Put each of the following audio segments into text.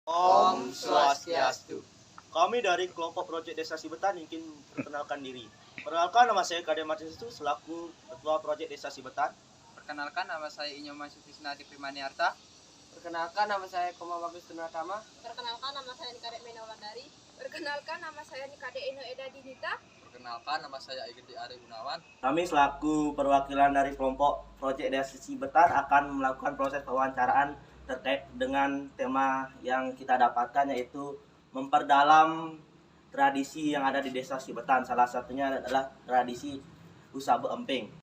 Om Swastiastu. Kami dari kelompok Proyek Desa Sibetan ingin perkenalkan diri. Perkenalkan, nama saya Kade Martinus selaku Ketua Proyek Desa Sibetan. Perkenalkan, nama saya Inyoman Sutisna Diprimaniarta. Perkenalkan, nama saya Koma Bagus Tunatama. Perkenalkan, nama saya Nikade Menawandari. Perkenalkan, nama saya Nikade Eno Eda Dinita. Perkenalkan, nama saya Igede Ari Gunawan. Kami selaku perwakilan dari kelompok Proyek Desa Sibetan akan melakukan proses pewawancaraan terkait dengan tema yang kita dapatkan, yaitu memperdalam tradisi yang ada di Desa Sibetan. Salah satunya adalah tradisi Usabe Emping.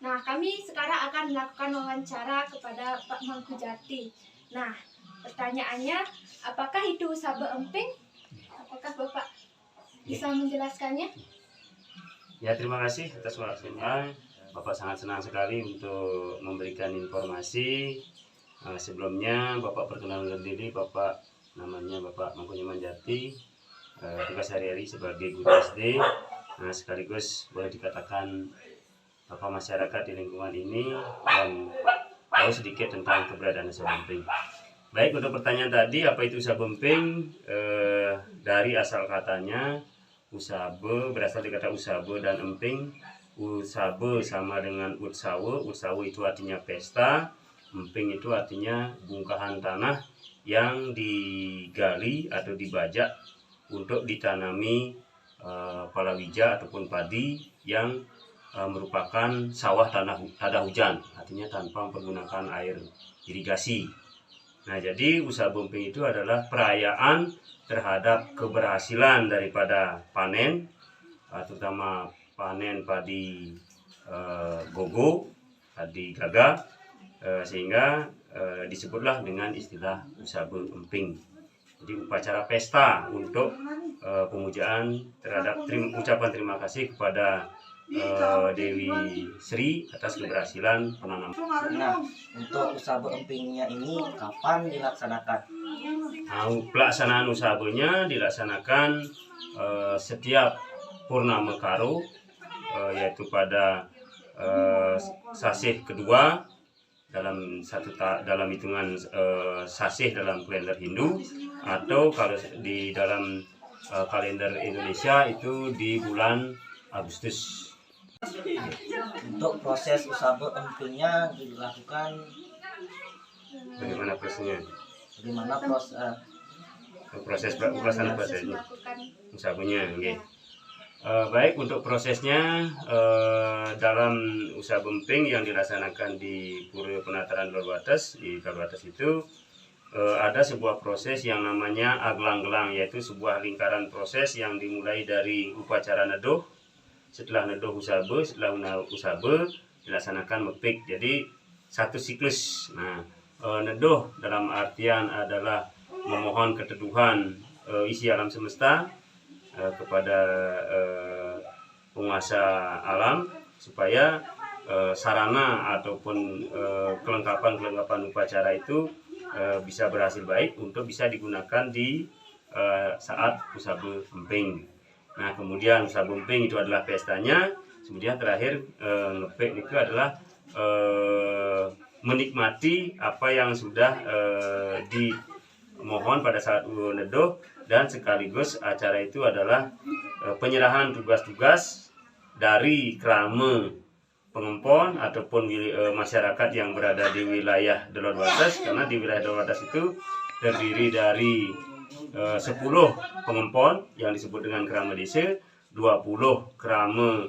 Nah, kami sekarang akan melakukan wawancara kepada Pak Mangkujati. Nah, pertanyaannya, apakah itu Usabe Emping? Apakah Bapak bisa menjelaskannya? Ya, terima kasih atas waktunya. Bapak sangat senang sekali untuk memberikan informasi. Sebelumnya Bapak perkenalkan diri, Bapak namanya Bapak Mangkunyaman Jati, tugas sehari-hari sebagai guru SD. Sekaligus boleh dikatakan Bapak masyarakat di lingkungan ini dan tahu sedikit tentang keberadaan Usabe Emping. Baik, untuk pertanyaan tadi, apa itu Usabe Emping? Dari asal katanya, Usabe berasal dari kata Usabe dan Emping. Usabe sama dengan Utsawe. Utsawe itu artinya pesta. Emping itu artinya bongkahan tanah yang digali atau dibajak untuk ditanami palawija ataupun padi yang merupakan sawah tanah hujan, artinya tanpa menggunakan air irigasi. Nah, jadi Usabe Emping itu adalah perayaan terhadap keberhasilan daripada panen, terutama panen padi gogo, padi gagah, sehingga disebutlah dengan istilah Usabe Emping. Jadi upacara pesta untuk pemujaan terhadap ucapan terima kasih kepada Dewi Sri atas keberhasilan penanaman. Nah, untuk Usabe Empingnya ini kapan dilaksanakan? Nah, pelaksanaan usabenya dilaksanakan setiap purnama karo, yaitu pada sasih kedua dalam dalam hitungan sasih dalam kalender Hindu, atau kalau di dalam kalender Indonesia itu di bulan Agustus. Untuk proses Usabe Empingnya dilakukan Bagaimana prosesnya? bagaimana Proses pelaksanaan prosesnya, melakukan usabenya. Okay. Baik, untuk prosesnya dalam Usabe Emping yang dilaksanakan di Pura Penataran Luarwates, di Luarwates itu ada sebuah proses yang namanya aglang-gelang, yaitu sebuah lingkaran proses yang dimulai dari upacara nedoh. Setelah nedoh Usabe, setelah Usabe dilaksanakan mepik. Jadi satu siklus. Nah, nedoh dalam artian adalah memohon keteduhan isi alam semesta kepada penguasa alam, supaya sarana ataupun kelengkapan upacara itu bisa berhasil baik untuk bisa digunakan di saat Usabe Emping. Nah, kemudian Usabe Emping itu adalah pestanya. Kemudian terakhir ngepek itu adalah menikmati apa yang sudah dimohon pada saat nedoh, dan sekaligus acara itu adalah penyerahan tugas-tugas dari krama pengempon ataupun masyarakat yang berada di wilayah Dolorwates, karena di wilayah Dolorwates itu terdiri dari 10 pengempon yang disebut dengan krama desa, 20 krama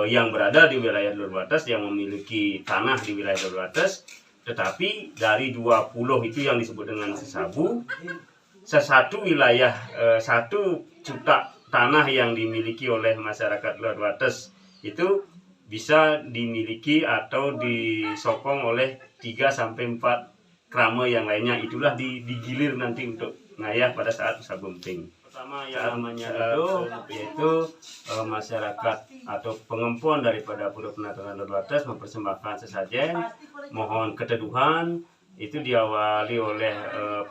yang berada di wilayah Dolorwates yang memiliki tanah di wilayah Dolorwates, tetapi dari 20 itu yang disebut dengan sesabu, sesatu wilayah, satu juta tanah yang dimiliki oleh masyarakat Dolorwates itu bisa dimiliki atau disokong oleh 3 sampai 4 krama yang lainnya. Itulah digilir nanti untuk ngayah pada saat usaha bumping. Pertama yang namanya yaitu masyarakat atau pengempon daripada Pura Penataran Leluates mempersembahkan sesajen mohon keteduhan. Itu diawali oleh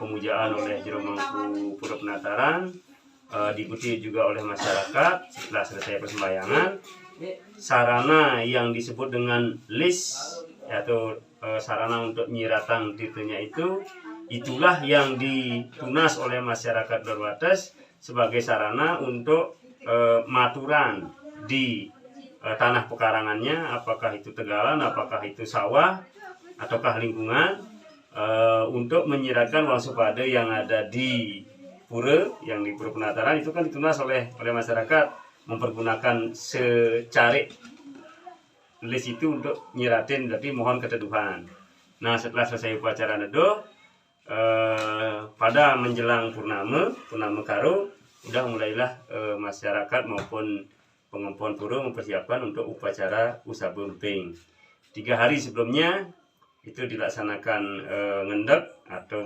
pemujaan oleh Jero Mangku Pura Penataran, diikuti juga oleh masyarakat. Setelah selesai persembahyangan, sarana yang disebut dengan list atau sarana untuk nyiratang titenya itulah yang ditunas oleh masyarakat Leluates sebagai sarana untuk maturan di tanah pekarangannya, apakah itu tegalan, apakah itu sawah, ataukah lingkungan, untuk menyiratkan wang supada yang ada di pura, yang di Pura Penataran itu kan ditunas oleh masyarakat mempergunakan secarik list itu untuk nyiratin, berarti mohon keteduhan. Nah, setelah selesai upacara nedoh, pada menjelang purnama karo, udah mulailah masyarakat maupun pengempon pura mempersiapkan untuk upacara usaha bumping. 3 hari sebelumnya itu dilaksanakan ngendek atau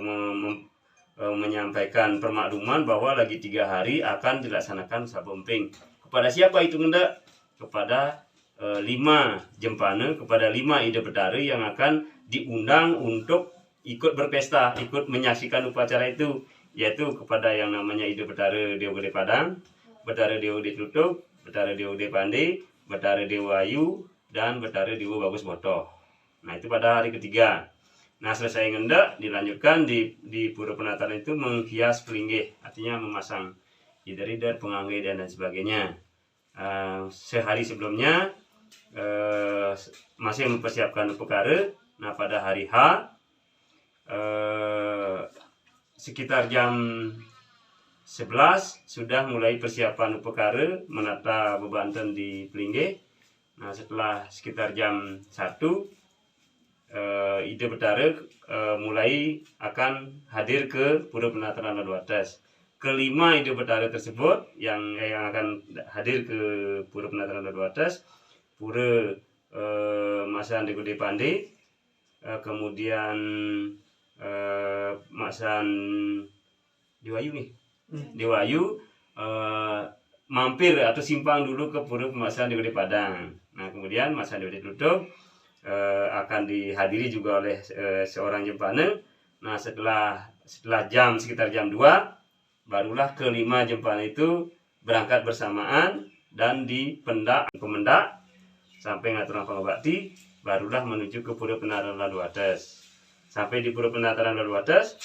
menyampaikan permakluman bahwa lagi 3 hari akan dilaksanakan usaha bumping. Kepada siapa itu ngendek? Kepada 5 jempana, kepada 5 ide bedara yang akan diundang untuk ikut berpesta, ikut menyaksikan upacara itu, yaitu kepada yang namanya ide bedara Dewa Gede Padang, bedara Dewa Gede Tutup, bedara Dewa Gede Pande, bedara Dewa Ayu, dan bedara Dewa Bagus Botoh. Nah, itu pada hari ketiga. Nah, selesai ngendek, dilanjutkan di Pura Penataran itu menghias pelinggih, artinya memasang hider-hider, pengangge, dan sebagainya. Sehari sebelumnya masih mempersiapkan upekara. Nah, pada hari H sekitar jam 11 sudah mulai persiapan upekara menata bebanten di pelinggih. Nah, setelah sekitar jam 1 ide bedara mulai akan hadir ke Pura Penataran Leluates. Kelima ide bedara tersebut yang akan hadir ke Pura Penataran Leluates, Pura Masan Gede Pande, kemudian Masan Dewayu nih, Dewayu mampir atau simpang dulu ke Pura Masan Gede Padang. Nah, kemudian Masan Gede Tutup akan dihadiri juga oleh seorang jempana. Nah, setelah sekitar jam 2 barulah kelima jempana itu berangkat bersamaan dan dipendak pemendak sampai ngaturang pangabakti, barulah menuju ke Pura Penataran Leluates. Sampai di Pura Penataran Leluates,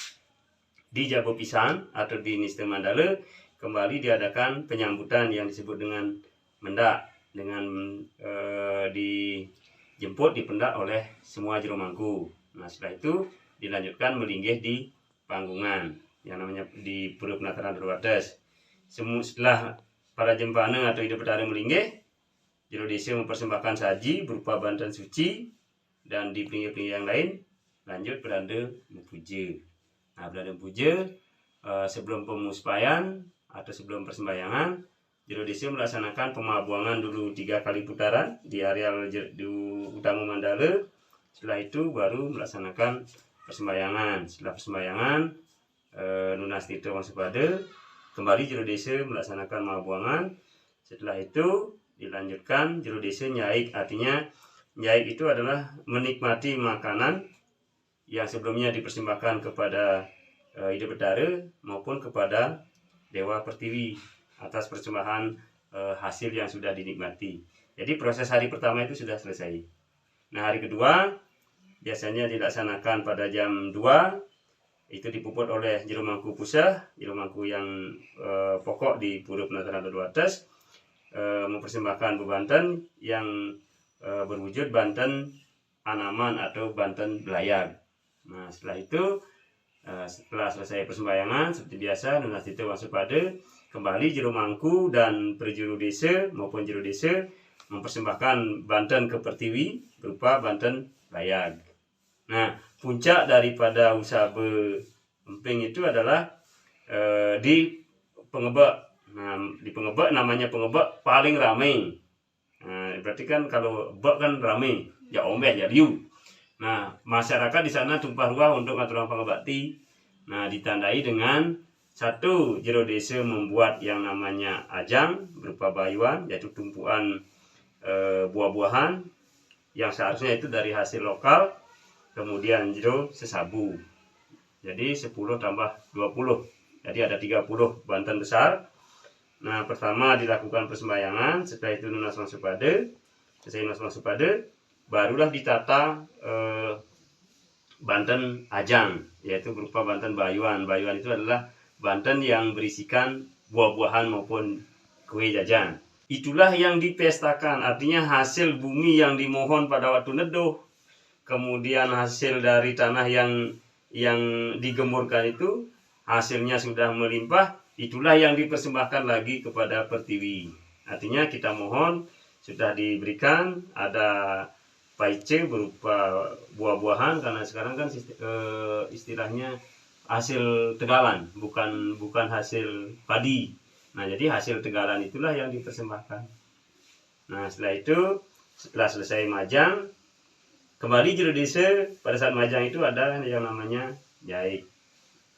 di Jabo Pisang atau di Niste Mandala kembali diadakan penyambutan yang disebut dengan mendak, dengan dijemput, dipendak oleh semua Jero Mangku. Nah, setelah itu dilanjutkan melinggih di panggungan yang namanya di Pura Penataran Leluates. Setelah para jempana atau ide bedara melinggih, Jero Desa mempersembahkan saji berupa bantuan suci, dan di pinggir-pinggir yang lain lanjut beranda mempuja. Nah, beranda puja sebelum pemuspayan atau sebelum persembahyangan, Jero Desa melaksanakan pemabuangan dulu 3 kali putaran di areal di utama Mandala. Setelah itu baru melaksanakan persembahyangan. Setelah persembahyangan lunas tito wang supada, kembali Jero Desa melaksanakan pemabuangan. Setelah itu dilanjutkan Jero Desa nyaik, artinya nyaik itu adalah menikmati makanan yang sebelumnya dipersembahkan kepada ide bedara maupun kepada Dewa Pertiwi atas persembahan hasil yang sudah dinikmati. Jadi proses hari pertama itu sudah selesai. Nah, hari kedua biasanya dilaksanakan pada jam 2. Itu dipuput oleh Jero Mangku Pusah, Jero Mangku yang pokok di Pura Penataran Leluates, mempersembahkan bebanten yang berwujud banten anaman atau banten belayag. Nah, setelah itu setelah selesai persembahyangan seperti biasa lunas tito wang supada, kembali Jero Mangku dan Perjuru Desa maupun Jero Desa mempersembahkan banten ke Pertiwi berupa banten belayag. Nah, puncak daripada usaha emping itu adalah di pengebak. Nah, di pengebak namanya pengebak paling ramai. Nah, berarti kan kalau bak kan rame, ya ombeh, ya liu. Nah, masyarakat di sana tumpah ruah untuk ngatur pangabakti. Nah, ditandai dengan satu, jero desa membuat yang namanya ajang berupa bayuan, yaitu tumpuan buah-buahan yang seharusnya itu dari hasil lokal. Kemudian jero sesabu. Jadi 10 tambah 20. Jadi ada 30 banten besar. Nah, pertama dilakukan persembahyangan, setelah itu lunas masupade. Selesai lunas masupade, barulah ditata banten ajang, yaitu berupa banten bayuan. Bayuan itu adalah banten yang berisikan buah-buahan maupun kue jajan. Itulah yang dipestakan, artinya hasil bumi yang dimohon pada waktu neduh, kemudian hasil dari tanah yang digemburkan itu hasilnya sudah melimpah, itulah yang dipersembahkan lagi kepada Pertiwi. Artinya kita mohon sudah diberikan ada paice berupa buah-buahan, karena sekarang kan istilahnya hasil tegalan, bukan hasil padi. Nah, jadi hasil tegalan itulah yang dipersembahkan. Nah, setelah selesai majang, kembali jero desa. Pada saat majang itu ada yang namanya jahit.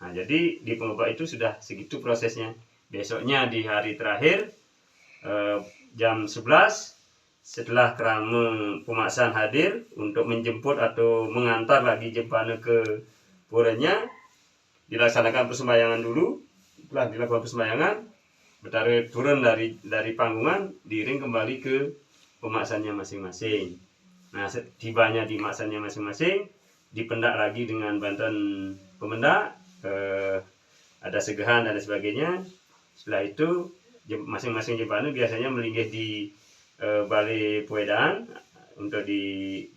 Nah, jadi di pengebak itu sudah segitu prosesnya. Besoknya di hari terakhir jam 11 setelah kerama pemaksaan hadir untuk menjemput atau mengantar lagi jempana ke puranya, dilaksanakan persembahyangan dulu. Setelah dilakukan persembahyangan, bertarik turun dari panggungan, diiring kembali ke pemaksaannya masing-masing. Nah, tibanya di maksanya masing-masing, dipendak lagi dengan bantuan pemendak, ada segahan dan sebagainya. Setelah itu masing-masing jempana biasanya melinggih di balai puedaan untuk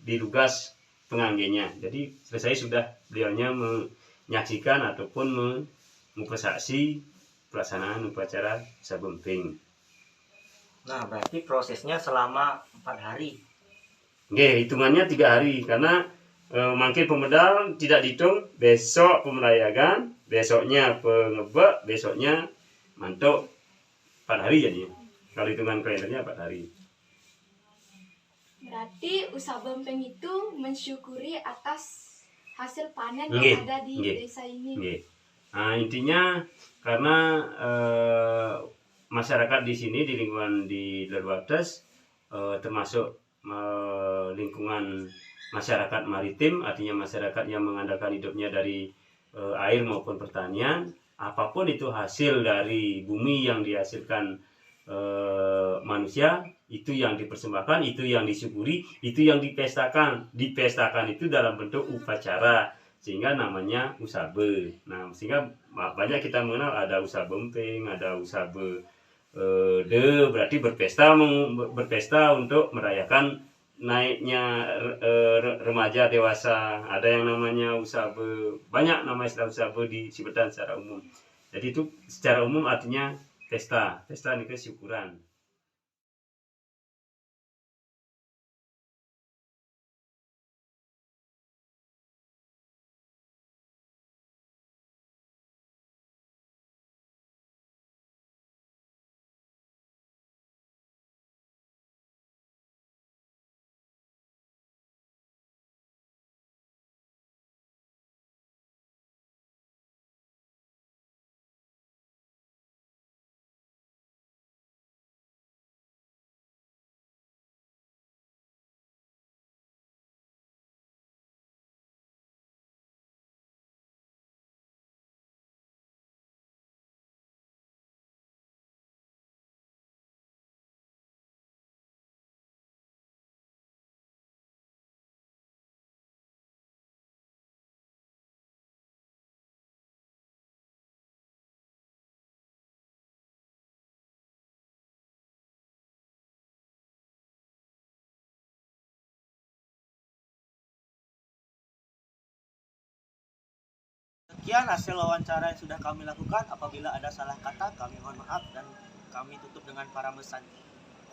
dilugas penganggenya. Jadi selesai sudah beliaunya menyaksikan ataupun mempersaksi pelaksanaan upacara sabemping. Nah, berarti prosesnya selama 4 hari. Oke, hitungannya 3 hari karena mangkil pemedal tidak dihitung, besok pemelayagan, besoknya pengebak, besoknya mantuk, 4 hari jadinya. Kalau hitungan kalendernya 4 hari. Berarti usaha bempeng itu mensyukuri atas hasil panen Nggih, yang ada di nggih, desa ini. nggih. Nah, intinya karena masyarakat di sini di lingkungan di Lerwates termasuk lingkungan masyarakat maritim, artinya masyarakat yang mengandalkan hidupnya dari air maupun pertanian. Apapun itu hasil dari bumi yang dihasilkan manusia, itu yang dipersembahkan, itu yang disyukuri, itu yang dipestakan. Dipestakan itu dalam bentuk upacara, sehingga namanya usabe. Nah, sehingga banyak kita mengenal ada usabe bempeng, ada usabe berarti berpesta untuk merayakan naiknya remaja dewasa. Ada yang namanya usabe, banyak nama istilah usabe di Sibetan secara umum. Jadi itu secara umum artinya pesta ini kesyukuran. Sekian hasil wawancara yang sudah kami lakukan. Apabila ada salah kata, kami mohon maaf dan kami tutup dengan para mesan.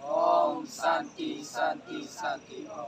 Om Santi Santi Santi.